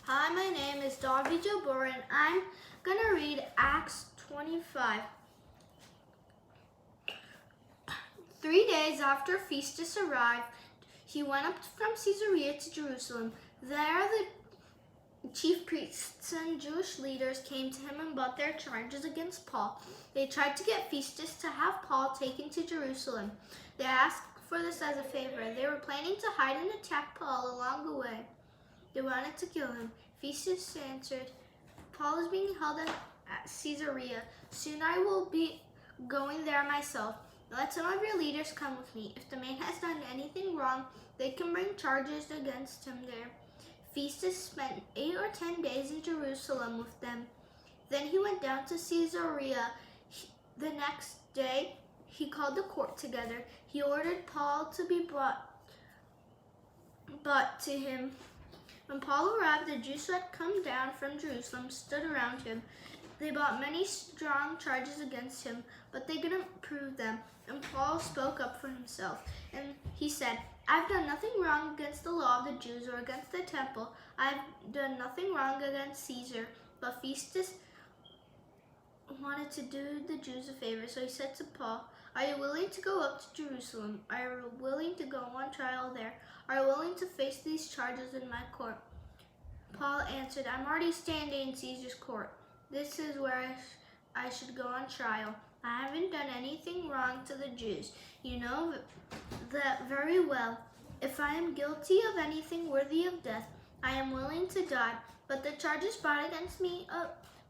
Hi, my name is Davi Jabour and I'm going to read Acts 25. 3 days after Festus arrived, he went up from Caesarea to Jerusalem. There the chief priests and Jewish leaders came to him and brought their charges against Paul. They tried to get Festus to have Paul taken to Jerusalem. They asked for this as a favor. They were planning to hide and attack Paul along the way. They wanted to kill him. Festus answered, Paul is being held at Caesarea. Soon I will be going there myself. Let some of your leaders come with me. If the man has done anything wrong, they can bring charges against him there. Festus spent 8 or 10 days in Jerusalem with them. Then he went down to Caesarea. The next day, he called the court together. He ordered Paul to be brought to him. When Paul arrived, the Jews who had come down from Jerusalem stood around him. They brought many strong charges against him, but they couldn't prove them. And Paul spoke up for himself, and he said, I've done nothing wrong against the law of the Jews or against the temple. I've done nothing wrong against Caesar. But Festus wanted to do the Jews a favor, so he said to Paul, Are you willing to go up to Jerusalem? Are you willing to go on trial there? Are you willing to face these charges in my court? Paul answered, I'm already standing in Caesar's court. This is where I should go on trial. I haven't done anything wrong to the Jews. You know that very well. If I am guilty of anything worthy of death, I am willing to die. But the charges brought against me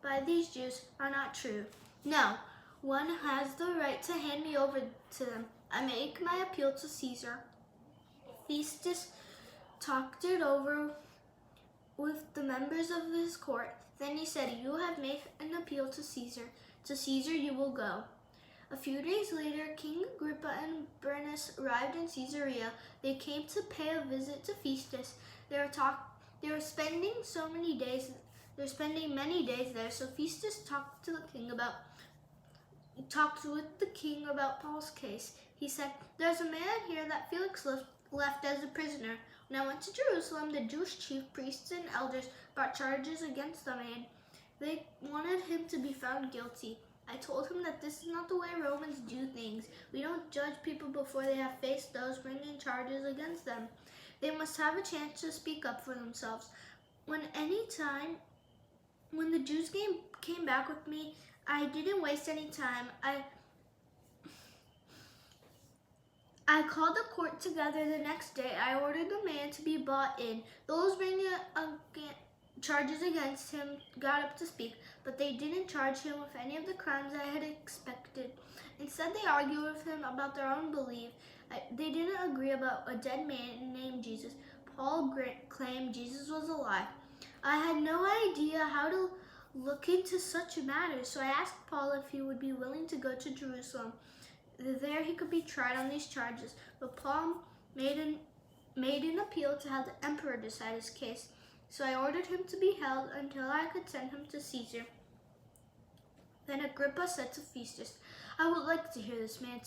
by these Jews are not true. No, one has the right to hand me over to them. I make my appeal to Caesar. Festus talked it over with the members of his court. Then he said, You have made an appeal to Caesar. To Caesar you will go. A few days later, King Agrippa and Bernice arrived in Caesarea. They came to pay a visit to Festus. They were spending many days there. So Festus talked with the king about Paul's case. He said, There's a man here that Felix left as a prisoner. When I went to Jerusalem, the Jewish chief priests and elders brought charges against the man. They wanted him to be found guilty. I told him that this is not the way Romans do things. We don't judge people before they have faced those bringing charges against them. They must have a chance to speak up for themselves. When the Jews came back with me, I didn't waste any time. I called the court together the next day. I ordered the man to be brought in. Those bringing charges against him got up to speak, but they didn't charge him with any of the crimes I had expected. Instead, they argued with him about their own belief. They didn't agree about a dead man named Jesus. Paul claimed Jesus was alive. I had no idea how to look into such matters, so I asked Paul if he would be willing to go to Jerusalem. There he could be tried on these charges, but Paul made an appeal to have the emperor decide his case. So I ordered him to be held until I could send him to Caesar. Then Agrippa said to Festus, I would like to hear this man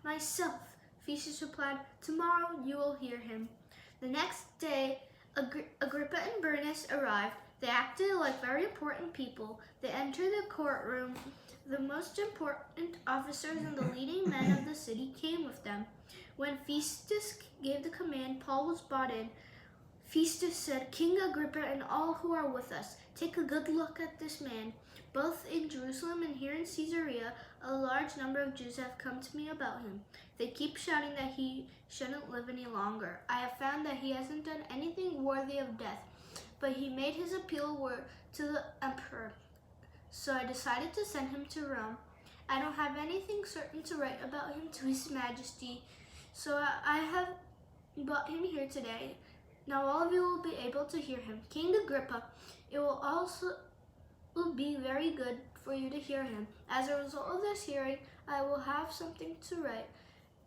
myself. Festus replied, Tomorrow you will hear him. The next day, Agrippa and Bernice arrived. They acted like very important people. They entered the courtroom. The most important officers and the leading men of the city came with them. When Festus gave the command, Paul was brought in. Festus said, King Agrippa and all who are with us, take a good look at this man. Both in Jerusalem and here in Caesarea, a large number of Jews have come to me about him. They keep shouting that he shouldn't live any longer. I have found that he hasn't done anything worthy of death, but he made his appeal to the emperor. So I decided to send him to Rome. I don't have anything certain to write about him to His Majesty, so I have brought him here today. Now all of you will be able to hear him. King Agrippa, it will also be very good for you to hear him. As a result of this hearing, I will have something to write.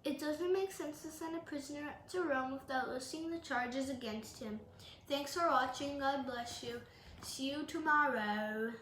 It doesn't make sense to send a prisoner to Rome without listing the charges against him. Thanks for watching. God bless you. See you tomorrow.